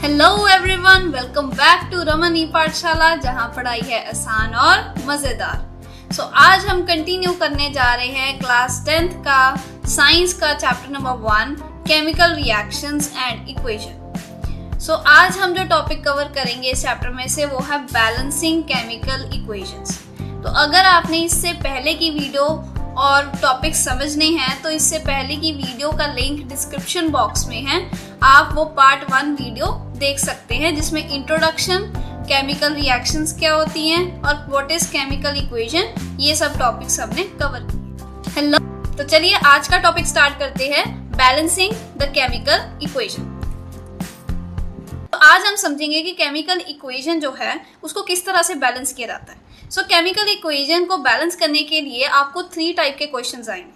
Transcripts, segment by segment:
Hello everyone, welcome back to Raman e Pathshala, जहां पढ़ाई है आसान और मजेदार। आज हम कंटिन्यू करने जा रहे हैं क्लास 10th का साइंस का chapter number 1 chemical reactions and equation. आज हम जो टॉपिक कवर करेंगे इस चैप्टर में से वो है बैलेंसिंग केमिकल इक्वेशंस। अगर आपने इससे पहले की वीडियो और टॉपिक समझने हैं तो इससे पहले की वीडियो का लिंक डिस्क्रिप्शन बॉक्स में है, आप वो पार्ट 1 वीडियो देख सकते हैं जिसमें इंट्रोडक्शन, केमिकल रिएक्शंस क्या होती हैं और व्हाट इज केमिकल इक्वेशन, ये सब टॉपिक्स हमने कवर किए। हेलो, तो चलिए आज का टॉपिक स्टार्ट करते हैं, बैलेंसिंग द केमिकल इक्वेशन। आज हम समझेंगे कि केमिकल इक्वेशन जो है उसको किस तरह से बैलेंस किया जाता है। केमिकल इक्वेशन को बैलेंस करने के लिए आपको 3 टाइप के क्वेश्चंस आएंगे।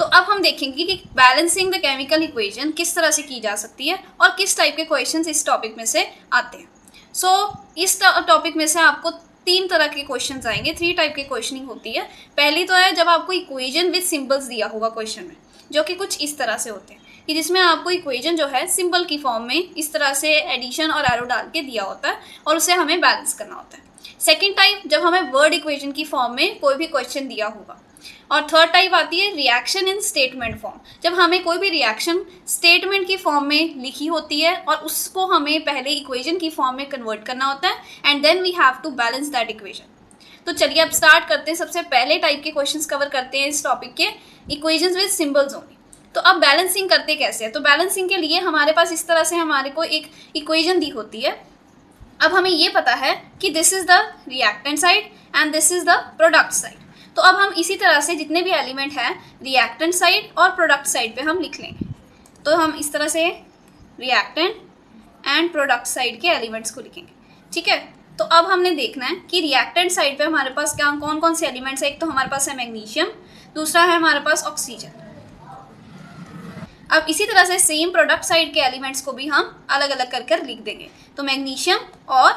अब हम देखेंगे कि बैलेंसिंग द केमिकल इक्वेशन किस तरह से की जा सकती है और किस टाइप के क्वेश्चंस इस टॉपिक में से आते हैं। इस टॉपिक में से आपको 3 तरह के क्वेश्चंस आएंगे, 3 टाइप के क्वेश्चनिंग होती है। पहली तो है जब आपको इक्वेशन विद सिंबल्स दिया होगा क्वेश्चन में, जो कि कुछ इस तरह से होते हैं कि जिसमें आपको इक्वेशन जो है सिंबल की फॉर्म में इस तरह से एडिशन और एरो डाल के दिया होता है और उसे हमें बैलेंस करना होता है। सेकेंड टाइप जब हमें वर्ड इक्वेशन की फॉर्म में कोई भी क्वेश्चन दिया होगा। और थर्ड टाइप आती है रिएक्शन इन स्टेटमेंट फॉर्म, जब हमें कोई भी रिएक्शन स्टेटमेंट की फॉर्म में लिखी होती है और उसको हमें पहले इक्वेशन की फॉर्म में कन्वर्ट करना होता है and then we have to balance that equation. चलिए अब स्टार्ट करते हैं। सबसे पहले टाइप के क्वेश्चंस कवर करते हैं इस टॉपिक के, इक्वेशंस विद सिंबल्स ओनली। अब बैलेंसिंग करते कैसे है? बैलेंसिंग के लिए हमारे पास इस तरह से हमारे को एक इक्वेशन दी होती है। अब हमें ये पता है कि this is the reactant side and this is the product side. अब हम इसी तरह से जितने भी एलिमेंट हैं रिएक्टेंट साइड और प्रोडक्ट साइड पे हम लिख लेंगे। हम इस तरह से रिएक्टेंट एंड प्रोडक्ट साइड के एलिमेंट्स को लिखेंगे, ठीक है। अब हमने देखना है कि रिएक्टेंट साइड पे हमारे पास क्या कौन कौन से एलिमेंट्स है। एक तो हमारे पास है मैग्नीशियम, दूसरा है हमारे पास ऑक्सीजन। अब इसी तरह से सेम प्रोडक्ट साइड के एलिमेंट्स को भी हम अलग अलग कर कर लिख देंगे। मैग्नीशियम और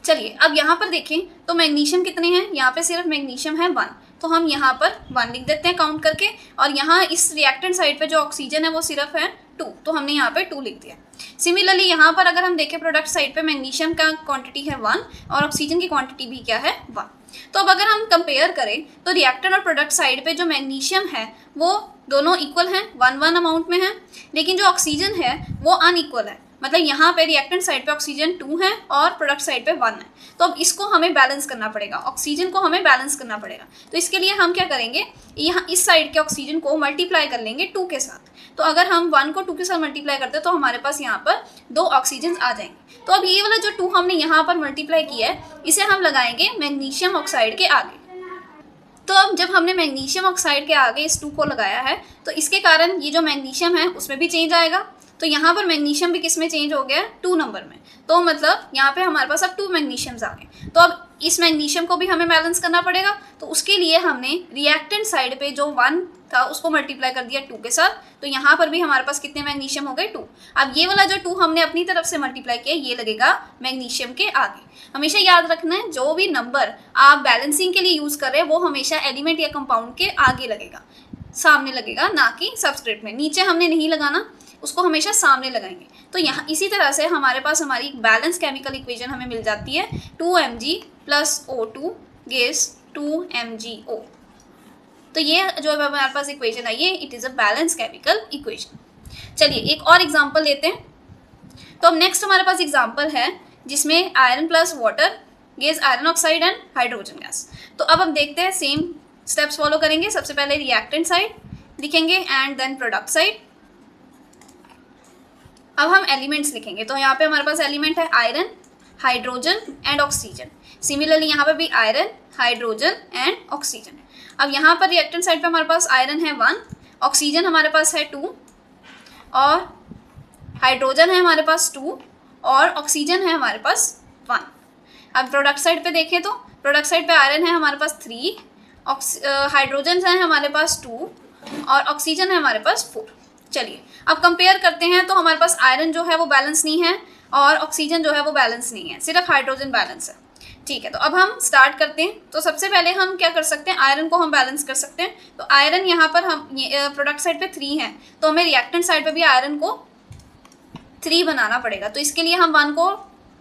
चलिए अब यहाँ पर देखें तो मैग्नीशियम कितने हैं, यहाँ पे सिर्फ मैग्नीशियम है 1, तो हम यहाँ पर 1 लिख देते हैं काउंट करके। और यहाँ इस रिएक्टेंट साइड पे जो ऑक्सीजन है वो सिर्फ है 2, तो हमने यहाँ पे 2 लिख दिया। सिमिलरली यहाँ पर अगर हम देखें प्रोडक्ट साइड पे मैग्नीशियम का क्वांटिटी है 1 और ऑक्सीजन की क्वांटिटी भी क्या है 1। अब अगर हम कंपेयर करें तो रिएक्टेंट और प्रोडक्ट साइड पे जो मैग्नीशियम है वो दोनों इक्वल हैं, 1-1 अमाउंट में है, लेकिन जो ऑक्सीजन है वो अनइक्वल है। मतलब यहाँ पे रिएक्टेंट साइड पे ऑक्सीजन 2 है और प्रोडक्ट साइड पे 1 है। अब इसको हमें बैलेंस करना पड़ेगा, ऑक्सीजन को हमें बैलेंस करना पड़ेगा। इसके लिए हम क्या करेंगे, यहाँ इस साइड के ऑक्सीजन को मल्टीप्लाई कर लेंगे 2 के साथ। अगर हम 1 को 2 के साथ मल्टीप्लाई करते हैं तो हमारे पास यहाँ पर 2 ऑक्सीजन आ जाएंगे। अब ये वाला जो 2 हमने यहाँ पर मल्टीप्लाई किया है इसे हम लगाएंगे मैग्नीशियम ऑक्साइड के आगे। अब जब हमने मैग्नीशियम ऑक्साइड के आगे इस 2 को लगाया है तो इसके कारण ये जो मैग्नीशियम है उसमें भी चेंज आएगा। यहाँ पर मैग्नीशियम भी किस में चेंज हो गया है 2 नंबर में। मतलब यहाँ पे हमारे पास अब 2 मैग्नीशियम्स आ गए। अब इस मैग्नीशियम को भी हमें बैलेंस करना पड़ेगा। उसके लिए हमने रिएक्टेंट साइड पे जो 1 था उसको मल्टीप्लाई कर दिया 2 के साथ। यहाँ पर भी हमारे पास कितने मैग्नीशियम हो गए 2। अब ये वाला जो 2 हमने अपनी तरफ से मल्टीप्लाई किया ये लगेगा मैग्नीशियम के आगे। हमेशा याद रखना है जो भी नंबर आप बैलेंसिंग के लिए यूज कर रहे हैं वो हमेशा एलिमेंट या कंपाउंड के आगे लगेगा, सामने लगेगा, ना कि सबस्क्रिप्ट में। नीचे हमने नहीं लगाना, उसको हमेशा सामने लगाएंगे। यहाँ इसी तरह से हमारे पास हमारी बैलेंस केमिकल इक्वेशन हमें मिल जाती है 2Mg + O2 gives 2MgO। ये जो हमारे पास इक्वेशन आई है it is a balance chemical equation. चलिए एक और एग्जांपल लेते हैं। अब नेक्स्ट हमारे पास एग्जांपल है जिसमें iron plus water gives iron oxide and hydrogen gas. अब हम देखते हैं, सेम स्टेप्स फॉलो करेंगे। सबसे पहले रिएक्टेंट साइड लिखेंगे एंड देन प्रोडक्ट साइड। अब हम एलिमेंट्स लिखेंगे। यहाँ पे हमारे पास एलिमेंट है iron, hydrogen and oxygen. Similarly यहाँ पे भी आयरन, हाइड्रोजन एंड ऑक्सीजन। अब यहाँ पर रिएक्टेंट साइड पे हमारे पास आयरन है 1, ऑक्सीजन हमारे पास है 2 और हाइड्रोजन है हमारे पास 2 और ऑक्सीजन है हमारे पास 1। अब प्रोडक्ट साइड पे देखें तो प्रोडक्ट साइड पे आयरन है हमारे पास 3, हाइड्रोजन है हमारे पास 2 और ऑक्सीजन है हमारे पास 4। चलिए अब कंपेयर करते हैं। हमारे पास आयरन जो है वो बैलेंस नहीं है और ऑक्सीजन जो है वो बैलेंस नहीं है, सिर्फ हाइड्रोजन बैलेंस है, ठीक है। अब हम स्टार्ट करते हैं। सबसे पहले हम क्या कर सकते हैं, आयरन को हम बैलेंस कर सकते हैं। आयरन यहाँ पर हम प्रोडक्ट साइड पे 3 है, तो हमें रिएक्टेंट साइड पे भी आयरन को 3 बनाना पड़ेगा। तो इसके लिए हम 1 को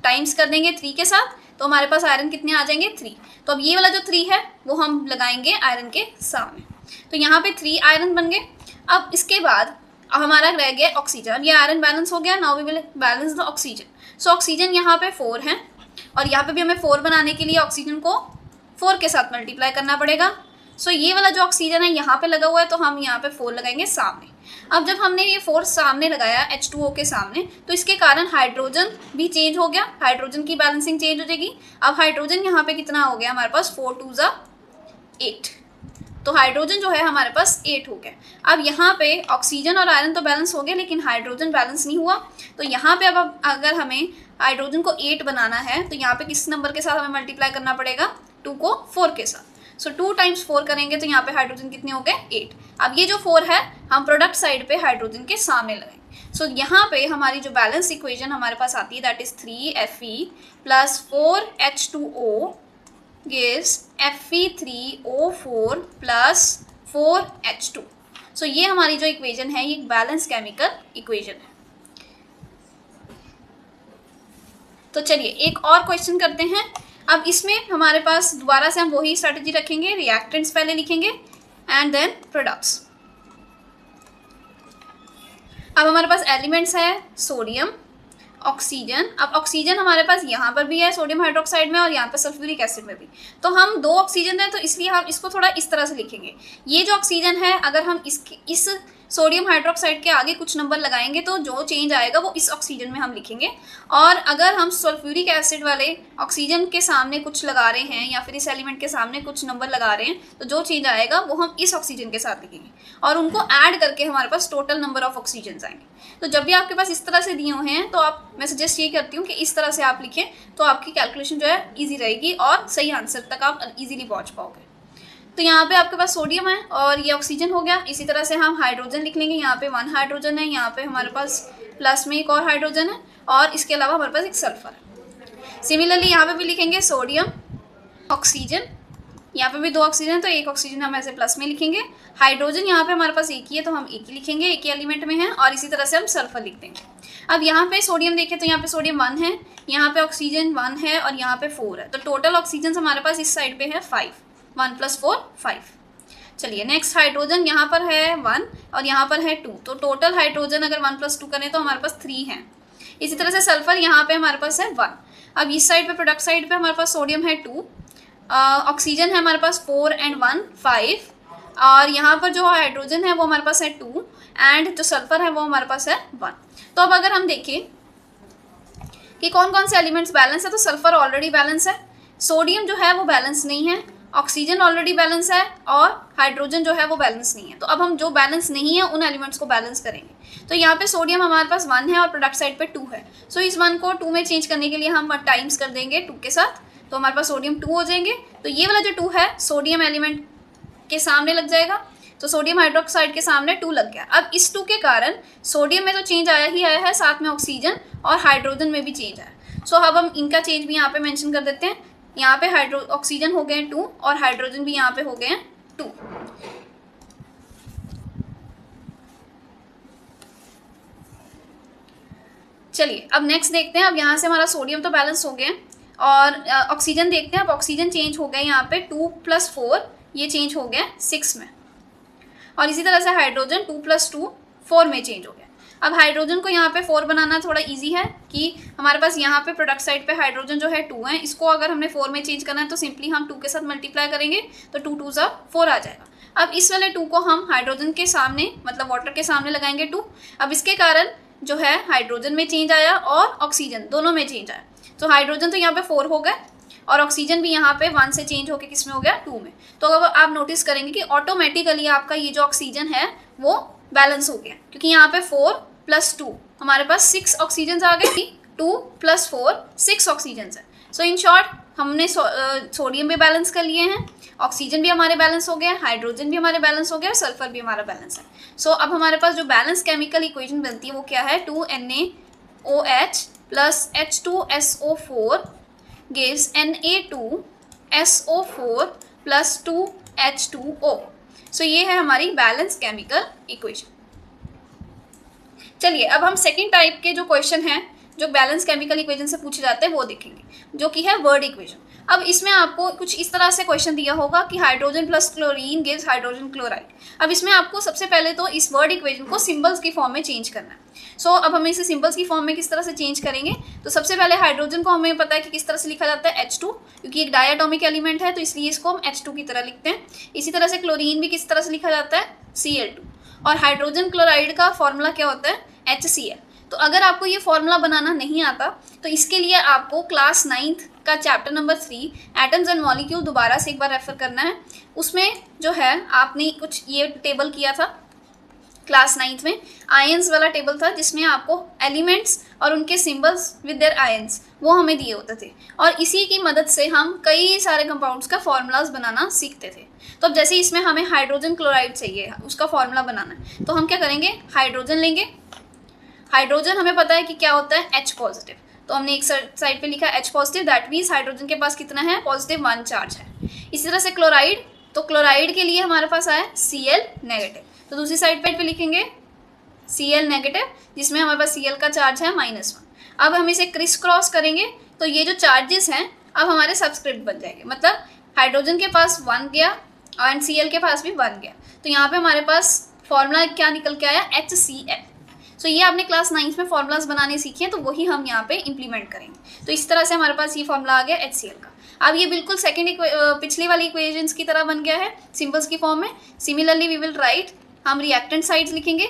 टाइम्स कर देंगे 3 के साथ, तो हमारे पास आयरन कितने आ जाएंगे 3। तो अब ये वाला जो 3 है वो हम लगाएंगे आयरन के सामने, तो यहाँ पे 3 आयरन बन गए। अब इसके बाद अब हमारा रह गया ऑक्सीजन, ये आयरन बैलेंस हो गया। Now we will balance the oxygen. So oxygen यहाँ पे 4 है और यहाँ पे भी हमें 4 बनाने के लिए ऑक्सीजन को 4 के साथ मल्टीप्लाई करना पड़ेगा। सो ये वाला जो ऑक्सीजन है यहाँ पे लगा हुआ है, तो हम यहाँ पे 4 लगाएंगे सामने। अब जब हमने ये 4 सामने लगाया H2O के सामने, तो इसके कारण हाइड्रोजन भी चेंज हो गया, हाइड्रोजन की बैलेंसिंग चेंज हो जाएगी। अब हाइड्रोजन यहाँ पे कितना हो गया हमारे पास 4 2 ज़ा 8, तो हाइड्रोजन जो है हमारे पास 8 हो गया। अब यहाँ पे ऑक्सीजन और आयरन तो बैलेंस हो गया, लेकिन हाइड्रोजन बैलेंस नहीं हुआ। तो यहाँ पे अब अगर हमें हाइड्रोजन को 8 बनाना है, तो यहाँ पे किस नंबर के साथ हमें मल्टीप्लाई करना पड़ेगा 2 को 4 के साथ। सो 2 टाइम्स 4 करेंगे तो यहाँ पे हाइड्रोजन कितने हो गए 8। अब ये जो 4 है हम प्रोडक्ट साइड पे हाइड्रोजन के सामने लगाएंगे। सो यहाँ पे हमारी जो बैलेंस इक्वेशन हमारे पास आती है that is 3Fe plus 4H2O gives Fe3O4 plus 4H2। सो ये हमारी जो इक्वेशन है ये बैलेंस केमिकल इक्वेशन है। तो चलिए एक और क्वेश्चन करते हैं। अब इसमें हमारे पास दोबारा से हम वही स्ट्रेटजी रखेंगे, रिएक्टेंट्स पहले लिखेंगे एंड देन प्रोडक्ट्स। अब हमारे पास एलिमेंट्स है सोडियम, ऑक्सीजन। अब ऑक्सीजन हमारे पास यहाँ पर भी है सोडियम हाइड्रोक्साइड में और यहाँ पर सल्फ्यूरिक एसिड में भी। तो हम 2 ऑक्सीजन है तो इसलिए हम इसको थोड़ा इस तरह से लिखेंगे। ये जो ऑक्सीजन है अगर हम इस सोडियम हाइड्रोक्साइड के आगे कुछ नंबर लगाएंगे तो जो चेंज आएगा वो इस ऑक्सीजन में हम लिखेंगे। और अगर हम सल्फ्यूरिक एसिड वाले ऑक्सीजन के सामने कुछ लगा रहे हैं या फिर इस एलिमेंट के सामने कुछ नंबर लगा रहे हैं तो जो चेंज आएगा वो हम इस ऑक्सीजन के साथ लिखेंगे और उनको ऐड करके हमारे पास टोटल नंबर ऑफ ऑक्सीजन आएंगे। तो जब भी आपके पास इस तरह से दिए हुए हैं तो मैं सजेस्ट ये करती हूँ कि इस तरह से आप लिखें, तो आपकी कैलकुलेशन जो है ईजी रहेगी और सही आंसर तक आप ईजिली पहुँच पाओगे। तो यहाँ पे आपके पास सोडियम है और ये ऑक्सीजन हो गया। इसी तरह से हम हाइड्रोजन लिख लेंगे, यहाँ पे 1 हाइड्रोजन है, यहाँ पे हमारे पास प्लस में एक और हाइड्रोजन है और इसके अलावा हमारे पास एक सल्फर है। सिमिलरली यहाँ पे भी लिखेंगे सोडियम, ऑक्सीजन, यहाँ पे भी 2 ऑक्सीजन तो 1 ऑक्सीजन हम ऐसे प्लस में लिखेंगे। हाइड्रोजन यहाँ पे हमारे पास एक ही है तो हम एक ही लिखेंगे, एक ही एलिमेंट में है और इसी तरह से हम सल्फर लिख देंगे। अब यहाँ पे सोडियम देखें तो यहाँ पे सोडियम 1 है, यहाँ पे ऑक्सीजन 1 है और यहाँ पे 4 है। तो टोटल ऑक्सीजन हमारे पास इस साइड पे है 5, 1 + 4 5। चलिए नेक्स्ट हाइड्रोजन यहाँ पर है 1 और यहाँ पर है 2, तो टोटल हाइड्रोजन अगर 1 + 2 करें तो हमारे पास 3 है। इसी तरह से सल्फर यहाँ पे हमारे पास है 1। अब इस साइड पे प्रोडक्ट साइड पे हमारे पास सोडियम है 2, ऑक्सीजन है हमारे पास 4 and 1 5 और यहाँ पर जो हाइड्रोजन है वो हमारे पास है 2 एंड जो सल्फर है वो हमारे पास है 1। तो अब अगर हम देखें कि कौन कौन से एलिमेंट्स बैलेंस है, तो सल्फर ऑलरेडी बैलेंस है, सोडियम जो है वो बैलेंस नहीं है, ऑक्सीजन ऑलरेडी बैलेंस है और हाइड्रोजन जो है वो बैलेंस नहीं है। तो अब हम जो बैलेंस नहीं है उन एलिमेंट्स को बैलेंस करेंगे। तो यहाँ पे सोडियम हमारे पास 1 है और प्रोडक्ट साइड पे 2 है। सो इस 1 को 2 में चेंज करने के लिए हम टाइम्स कर देंगे 2 के साथ, तो हमारे पास सोडियम 2 हो जाएंगे। तो ये वाला जो 2 है सोडियम एलिमेंट के सामने लग जाएगा, तो सोडियम हाइड्रोक्साइड के सामने 2 लग गया। अब इस 2 के कारण सोडियम में तो चेंज आया ही आया है, साथ में ऑक्सीजन और हाइड्रोजन में भी चेंज आया। सो अब हम इनका चेंज भी यहाँ पे मेंशन कर देते हैं। यहाँ पे ऑक्सीजन हो गए 2 और हाइड्रोजन भी यहाँ पे हो गए हैं 2। चलिए अब नेक्स्ट देखते हैं। अब यहाँ से हमारा सोडियम तो बैलेंस हो गए और ऑक्सीजन देखते हैं। अब ऑक्सीजन चेंज हो गए यहाँ पे 2 + 4 ये चेंज हो गया 6 में और इसी तरह से हाइड्रोजन 2 + 2 4 में चेंज हो गया। अब हाइड्रोजन को यहाँ पे 4 बनाना थोड़ा इजी है कि हमारे पास यहाँ पे प्रोडक्ट साइड पे हाइड्रोजन जो है 2 है, इसको अगर हमने 4 में चेंज करना है तो सिंपली हम 2 के साथ मल्टीप्लाई करेंगे तो 2 2 ज़ा 4 आ जाएगा। अब इस वाले 2 को हम हाइड्रोजन के सामने मतलब वाटर के सामने लगाएंगे 2। अब इसके कारण जो है हाइड्रोजन में चेंज आया और ऑक्सीजन दोनों में चेंज आया। तो हाइड्रोजन तो यहाँ पे 4 हो गए और ऑक्सीजन भी यहाँ पे 1 से चेंज होकर किस में हो गया 2 में। तो अब आप नोटिस करेंगे कि ऑटोमेटिकली आपका ये जो ऑक्सीजन है वो बैलेंस हो गया, क्योंकि यहाँ पे 4 + 2 हमारे पास 6 ऑक्सीजन आ गए। 2 + 4 6 ऑक्सीजन है। सो इन शॉर्ट हमने सोडियम भी बैलेंस कर लिए हैं, ऑक्सीजन भी हमारे बैलेंस हो गया, हाइड्रोजन भी हमारे बैलेंस हो गया और सल्फर भी हमारा बैलेंस है। सो अब हमारे पास जो बैलेंस केमिकल इक्वेशन बनती है वो क्या है, 2NaOH + H2SO4 gives Na2SO4 + 2H2O। सो ये है हमारी बैलेंस केमिकल इक्वेशन। चलिए अब हम सेकेंड टाइप के जो क्वेश्चन हैं जो बैलेंस केमिकल इक्वेशन से पूछे जाते हैं वो देखेंगे, जो कि है वर्ड इक्वेशन। अब इसमें आपको कुछ इस तरह से क्वेश्चन दिया होगा कि hydrogen plus chlorine gives hydrogen chloride. अब इसमें आपको सबसे पहले तो इस वर्ड इक्वेशन को सिंबल्स की फॉर्म में चेंज करना है। अब हम इसे सिंबल्स की फॉर्म में किस तरह से चेंज करेंगे, तो सबसे पहले हाइड्रोजन को हमें पता है कि किस तरह से लिखा जाता है H2, क्योंकि एक डायटोमिक एलिमेंट है तो इसलिए इसको हम H2 की तरह लिखते हैं। इसी तरह से क्लोरीन भी किस तरह से लिखा जाता है Cl2, और हाइड्रोजन क्लोराइड का फॉर्मूला क्या होता है HCl। तो अगर आपको ये फॉर्मूला बनाना नहीं आता तो इसके लिए आपको क्लास 9th का chapter number 3 atoms and molecule दोबारा से एक बार रेफर करना है। उसमें जो है आपने कुछ ये टेबल किया था क्लास 9th में, आयंस वाला टेबल था जिसमें आपको एलिमेंट्स और उनके सिंबल्स विद देयर आयंस वो हमें दिए होते थे, और इसी की मदद से हम कई सारे कंपाउंड्स का फॉर्मूलाज बनाना सीखते थे। तो अब जैसे इसमें हमें हाइड्रोजन क्लोराइड चाहिए, उसका फॉर्मूला बनाना है, तो हम क्या करेंगे, हाइड्रोजन लेंगे। हाइड्रोजन हमें पता है कि क्या होता है H पॉजिटिव, तो हमने एक साइड पे लिखा H positive, that means hydrogen के पास कितना है +1 चार्ज है। इसी तरह से क्लोराइड, तो क्लोराइड के लिए हमारे पास आया Cl नेगेटिव, तो दूसरी साइड पे लिखेंगे Cl नेगेटिव जिसमें हमारे पास Cl का चार्ज है -1। अब हम इसे क्रिस क्रॉस करेंगे तो ये जो चार्जेस हैं अब हमारे सबस्क्रिप्ट बन जाएंगे, मतलब हाइड्रोजन के पास 1 गया एंड Cl के पास भी 1 गया, तो यहाँ पे हमारे पास फॉर्मूला क्या निकल के आया HCl। तो ये आपने क्लास 9th में फॉर्मूलाज बनाने सीखे हैं, तो वही हम यहाँ पे इम्प्लीमेंट करेंगे। तो इस तरह से हमारे पास ये फॉर्मूला आ गया HCl का। अब ये बिल्कुल पिछली वाली इक्वेशंस की तरह बन गया है सिंबल्स की फॉर्म में। सिमिलरली वी विल राइट, हम रिएक्टेंट साइड्स लिखेंगे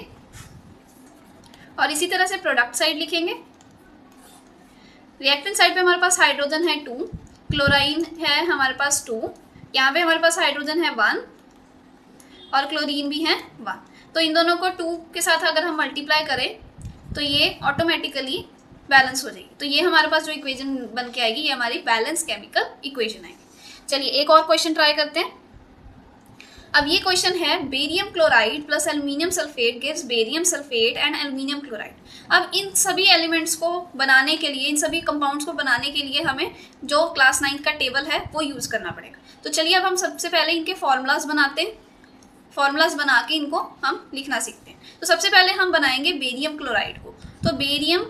और इसी तरह से प्रोडक्ट साइड लिखेंगे। रिएक्टेंट साइड पे हमारे पास हाइड्रोजन है 2, क्लोराइन है हमारे पास 2, यहाँ पे हमारे पास हाइड्रोजन है 1 और क्लोरीन भी है 1। तो इन दोनों को 2 के साथ अगर हम मल्टीप्लाई करें तो ये ऑटोमेटिकली बैलेंस हो जाएगी। तो ये हमारे पास जो इक्वेशन बन के आएगी ये हमारी बैलेंस केमिकल इक्वेशन आएगी। चलिए एक और क्वेश्चन ट्राई करते हैं। अब ये क्वेश्चन है barium chloride plus aluminium sulphate gives barium sulphate and aluminium chloride. अब इन सभी एलिमेंट्स को बनाने के लिए, इन सभी कंपाउंड्स को बनाने के लिए हमें जो क्लास 9th का टेबल है वो यूज़ करना पड़ेगा। तो चलिए अब हम सबसे पहले इनके फॉर्मूलाज बनाते हैं। फॉर्मूलाज बना के इनको हम लिखना सीखते हैं। तो सबसे पहले हम बनाएंगे बेरियम क्लोराइड को, तो बेरियम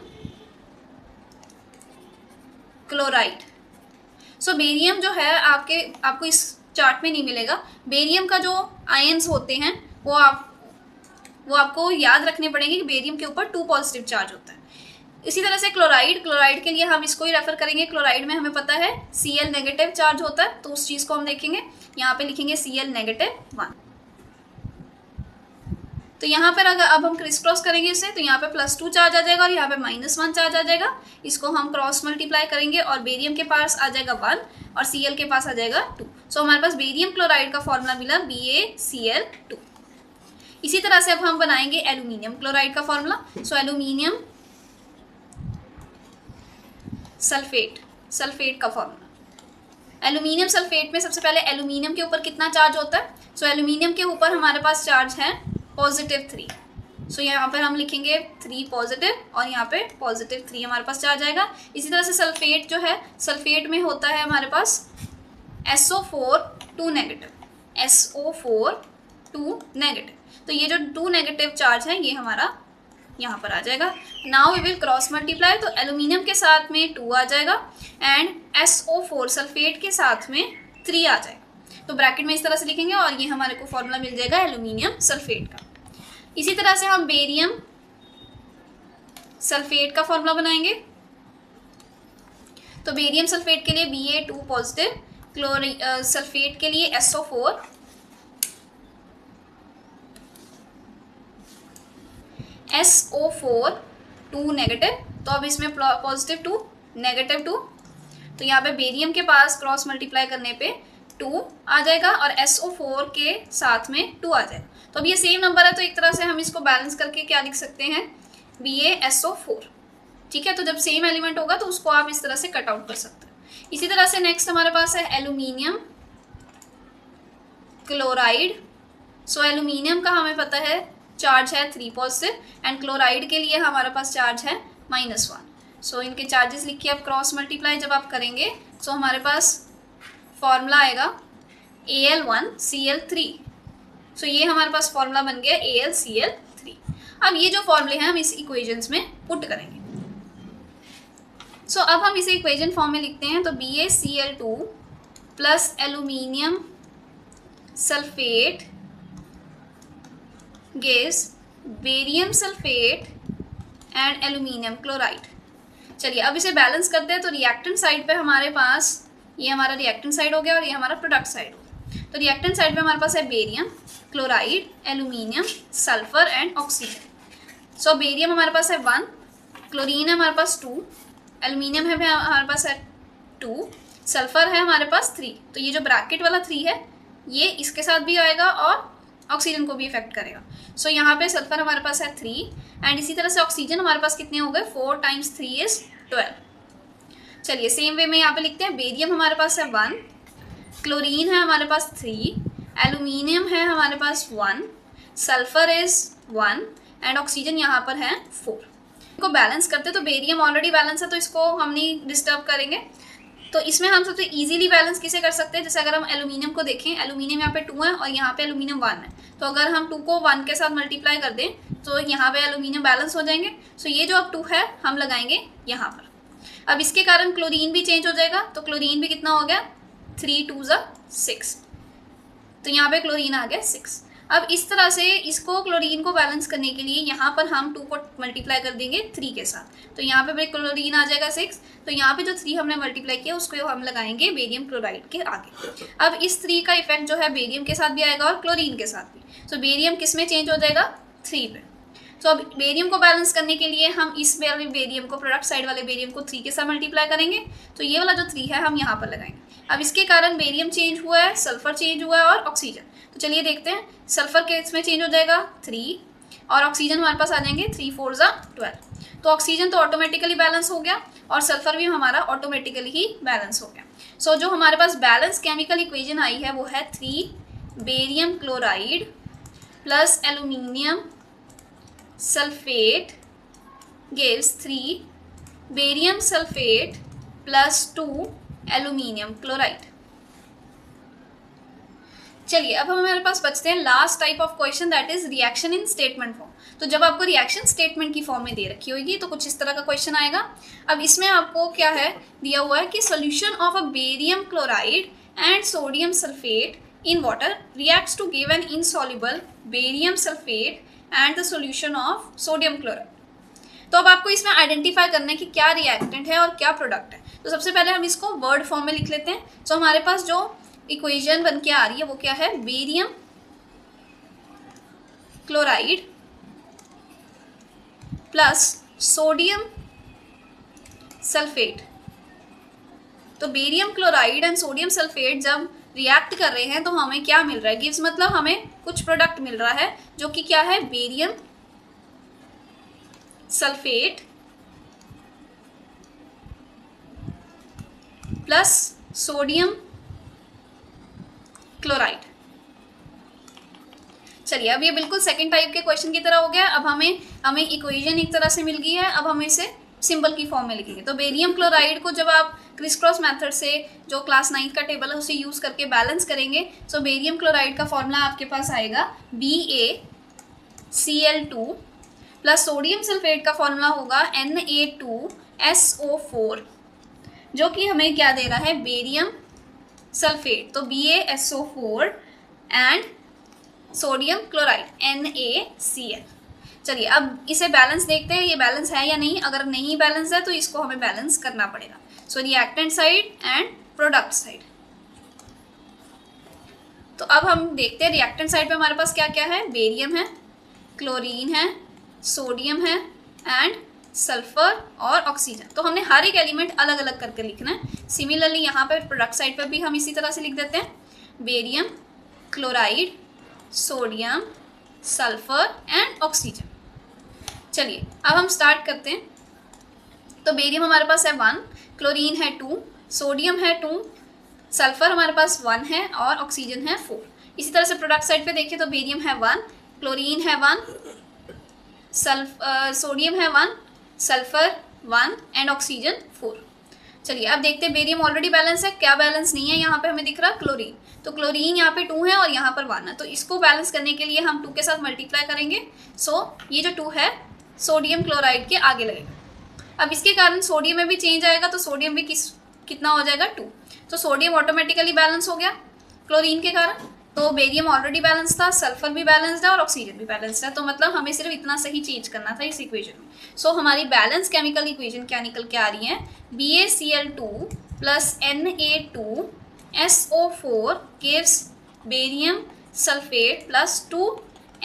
क्लोराइड। बेरियम जो है आपको इस चार्ट में नहीं मिलेगा। बेरियम का जो आयंस होते हैं वो आपको याद रखने पड़ेंगे कि बेरियम के ऊपर 2 पॉजिटिव चार्ज होता है। इसी तरह से क्लोराइड के लिए हम इसको ही रेफर करेंगे। क्लोराइड में हमें पता है Cl नेगेटिव चार्ज होता है, तो उस चीज़ को हम देखेंगे। यहाँ पे लिखेंगे Cl नेगेटिव 1। तो यहाँ पर अगर अब हम क्रिस क्रॉस करेंगे इसे, तो यहाँ पे +2 चार्ज आ जाएगा और यहाँ पे -1 चार्ज आ जाएगा। इसको हम क्रॉस मल्टीप्लाई करेंगे और बेरियम के पास आ जाएगा 1 और Cl के पास आ जाएगा 2। सो हमारे पास बेरियम क्लोराइड का फॉर्मूला मिला BaCl2। इसी तरह से अब हम बनाएंगे एल्यूमिनियम क्लोराइड का फॉर्मूला। सो एल्यूमिनियम सल्फेट का फॉर्मूला। एल्यूमिनियम सल्फेट में सबसे पहले एल्यूमिनियम के ऊपर कितना चार्ज होता है, सो एल्यूमिनियम के ऊपर हमारे पास चार्ज है +3। सो यहाँ पर हम लिखेंगे 3 पॉजिटिव और यहाँ पे +3 हमारे पास चार्ज आएगा। इसी तरह से सल्फेट जो है, सल्फेट में होता है हमारे पास SO4 2 नेगेटिव, SO4 2 नेगेटिव। तो ये जो 2 नेगेटिव चार्ज है ये हमारा यहाँ पर आ जाएगा। Now we will cross multiply, तो एल्यूमिनियम के साथ में 2 आ जाएगा एंड SO4 सल्फेट के साथ में 3 आ जाएगा। तो ब्रैकेट में इस तरह से लिखेंगे और ये हमारे को फॉर्मूला मिल जाएगा एल्यूमिनियम सल्फेट का। इसी तरह से हम बेरियम सल्फेट का फॉर्मूला बनाएंगे। तो बेरियम सल्फेट के लिए Ba2 पॉजिटिव, सल्फेट के लिए SO4 2 नेगेटिव। तो अब इसमें +2 -2, तो यहाँ पे बेरियम के पास क्रॉस मल्टीप्लाई करने पे 2 आ जाएगा और SO4 के साथ में 2 आ जाएगा। तो अब ये सेम नंबर है, तो एक तरह से हम इसको बैलेंस करके क्या लिख सकते हैं, BaSO4। ठीक है, तो जब सेम एलिमेंट होगा तो उसको आप इस तरह से कट आउट कर सकते हैं। इसी तरह से नेक्स्ट हमारे पास है एल्यूमिनियम क्लोराइड। सो एल्यूमिनियम का हमें पता है चार्ज है 3 पॉजिटिव एंड क्लोराइड के लिए हमारे पास चार्ज है -1। सो इनके चार्जेस लिखिए आप, क्रॉस मल्टीप्लाई जब आप करेंगे सो हमारे पास फॉर्मूला आएगा Al1Cl3। सो ये हमारे पास फॉर्मूला बन गया AlCl3। अब ये जो फॉर्मूले हैं हम इस इक्वेशंस में पुट करेंगे। सो अब हम इसे इक्वेशन फॉर्म में लिखते हैं। तो BaCl2 plus aluminium sulphate gives barium sulphate and aluminium chloride. चलिए अब इसे बैलेंस करते हैं। तो रिएक्टेंट साइड पे हमारे पास ये हमारा रिएक्टेंट साइड हो गया और ये हमारा प्रोडक्ट साइड हो गया। तो रिएक्टेंट साइड पे हमारे पास है barium, chloride, aluminium, sulphur and oxygen. So barium हमारे पास है 1, क्लोरीन है हमारे पास 2, एल्यूमिनियम है हमारे पास है 2, सल्फर है हमारे पास 3। तो ये जो ब्रैकेट वाला 3 है ये इसके साथ भी आएगा और ऑक्सीजन को भी इफेक्ट करेगा। सो यहाँ पे सल्फर हमारे पास है 3 एंड इसी तरह से ऑक्सीजन हमारे पास कितने हो गए 4 × 3 = 12। चलिए सेम वे में यहाँ पे लिखते हैं। बेरियम हमारे पास है 1, क्लोरीन है हमारे पास 3, एल्यूमिनियम है हमारे पास 1, सल्फर इज 1 एंड ऑक्सीजन यहाँ पर है 4। इनको बैलेंस करते तो बेरियम ऑलरेडी बैलेंस है तो इसको हम नहीं डिस्टर्ब करेंगे। तो इसमें हम सबसे इजीली बैलेंस किसे कर सकते हैं, जैसे अगर हम एल्यूमिनियम को देखें, एल्यूमिनियम यहाँ पे 2 है और यहाँ पे एल्यूमिनियम 1 है। तो अगर हम 2 को 1 के साथ मल्टीप्लाई कर दें तो यहाँ पे एल्यूमिनियम बैलेंस हो जाएंगे। सो ये जो अब 2 है हम लगाएंगे यहाँ पर। अब इसके कारण क्लोरीन भी चेंज हो जाएगा। तो क्लोरीन भी कितना हो गया 3 × 2 = 6। तो यहाँ पे क्लोरीन आ गया 6। अब इस तरह से इसको क्लोरीन को बैलेंस करने के लिए यहाँ पर हम 2 को मल्टीप्लाई कर देंगे 3 के साथ। तो यहाँ पे क्लोरीन आ जाएगा 6। तो यहाँ पे जो 3 हमने मल्टीप्लाई किया उसको हम लगाएंगे बेरियम क्लोराइड के आगे। अब इस 3 का इफेक्ट जो है बेरियम के साथ भी आएगा और क्लोरीन के साथ भी। सो बेरियम किस में चेंज हो जाएगा 3 पे। तो अब बेरियम को बैलेंस करने के लिए हम इस वाले बेरियम को, प्रोडक्ट साइड वाले बेरियम को 3 के साथ मल्टीप्लाई करेंगे। तो ये वाला जो 3 है हम यहाँ पर लगाएंगे। अब इसके कारण बेरियम चेंज हुआ है, सल्फर चेंज हुआ है और ऑक्सीजन। तो चलिए देखते हैं। सल्फर के इसमें चेंज हो जाएगा 3 और ऑक्सीजन हमारे पास आ जाएंगे 3 × 4 = 12। तो ऑक्सीजन तो ऑटोमेटिकली बैलेंस हो गया और सल्फर भी हमारा ऑटोमेटिकली ही बैलेंस हो गया। सो जो हमारे पास बैलेंस केमिकल इक्वेशन आई है वो है 3 barium chloride plus aluminium sulphate gives 3 barium sulphate plus 2 aluminium chloride. चलिए अब हमारे पास बचते हैं last type of question, that is reaction in statement form. तो जब आपको रिएक्शन स्टेटमेंट की फॉर्म में दे रखी होगी तो कुछ इस तरह का क्वेश्चन आएगा। अब इसमें आपको क्या है दिया हुआ है कि solution of a barium chloride and sodium sulphate in water reacts to give an insoluble barium sulphate and the solution of sodium chloride. तो अब आपको इसमें आइडेंटिफाई करना है कि क्या रिएक्टेंट है और क्या प्रोडक्ट है। तो सबसे पहले हम इसको वर्ड फॉर्म में लिख लेते हैं। तो हमारे पास जो इक्वेशन बन के आ रही है वो क्या है, barium chloride plus sodium sulphate. तो barium chloride and sodium sulphate जब रिएक्ट कर रहे हैं तो हमें क्या मिल रहा है, गिव्स मतलब हमें कुछ प्रोडक्ट मिल रहा है जो कि क्या है, barium sulphate plus sodium chloride. चलिए अब ये बिल्कुल सेकंड टाइप के क्वेश्चन की तरह हो गया। अब हमें इक्वेशन एक तरह से मिल गई है, अब हम इसे सिंबल की फॉर्म में लिखेंगे। तो बेरियम क्लोराइड को जब आप क्रिस क्रॉस मेथड से जो क्लास 9 का टेबल है उसे यूज करके बैलेंस करेंगे तो बेरियम क्लोराइड का फॉर्मूला आपके पास आएगा BaCl2 प्लस सोडियम सल्फेट का फॉर्मूला होगा Na2SO4, जो कि हमें क्या दे रहा है, बेरियम सल्फेट। तो BaSO4 and sodium chloride NaCl। चलिए अब इसे बैलेंस देखते हैं, ये बैलेंस है या नहीं। अगर नहीं बैलेंस है तो इसको हमें बैलेंस करना पड़ेगा। So reactant side and product side. तो अब हम देखते हैं रिएक्टेंट साइड पे हमारे पास क्या क्या है, बेरियम है, क्लोरीन है, सोडियम है एंड सल्फर और ऑक्सीजन। तो हमने हर एक एलिमेंट अलग अलग करके लिखना है। सिमिलरली यहाँ पे प्रोडक्ट साइड पर भी हम इसी तरह से लिख देते हैं, barium chloride sodium sulphur and oxygen. चलिए अब हम स्टार्ट करते हैं। तो बेरियम हमारे पास है 1, क्लोरीन है 2, सोडियम है 2, सल्फर हमारे पास 1 है और ऑक्सीजन है 4। इसी तरह से प्रोडक्ट साइड पे देखिए तो बेरियम है 1, क्लोरीन है 1, सोडियम है 1, सल्फर 1 एंड ऑक्सीजन 4। चलिए अब देखते हैं बेरियम ऑलरेडी बैलेंस है, क्या बैलेंस नहीं है यहाँ पे हमें दिख रहा क्लोरीन। तो क्लोरीन यहाँ पे 2 है और यहाँ पर 1 है। तो इसको बैलेंस करने के लिए हम 2 के साथ मल्टीप्लाई करेंगे। सो ये जो 2 है सोडियम क्लोराइड के आगे लगेगा। अब इसके कारण सोडियम में भी चेंज आएगा, तो सोडियम भी कितना हो जाएगा 2। तो सोडियम ऑटोमेटिकली बैलेंस हो गया क्लोरीन के कारण। तो बेरियम ऑलरेडी बैलेंस था, सल्फर भी बैलेंस्ड है और ऑक्सीजन भी बैलेंस्ड है। तो मतलब हमें सिर्फ इतना सही चेंज करना था इस इक्वेशन में। सो हमारी बैलेंस केमिकल इक्वेशन क्या निकल के आ रही है, BaCl2 plus Na2SO4 gives barium sulphate plus 2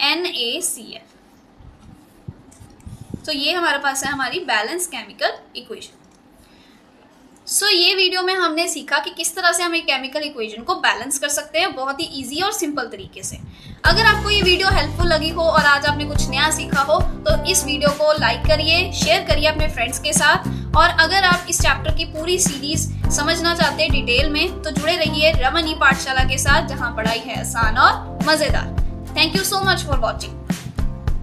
NaCl। तो ये हमारे पास है हमारी बैलेंस केमिकल इक्वेशन। सो ये वीडियो में हमने सीखा कि किस तरह से हम एक केमिकल इक्वेशन को बैलेंस कर सकते हैं बहुत ही इजी और सिंपल तरीके से। अगर आपको ये वीडियो हेल्पफुल लगी हो और आज आपने कुछ नया सीखा हो तो इस वीडियो को लाइक करिए, शेयर करिए अपने फ्रेंड्स के साथ। और अगर आप इस चैप्टर की पूरी सीरीज समझना चाहते हैं डिटेल में तो जुड़े रहिए रमन ई पाठशाला के साथ, जहाँ पढ़ाई है आसान और मजेदार। Thank you so much for watching.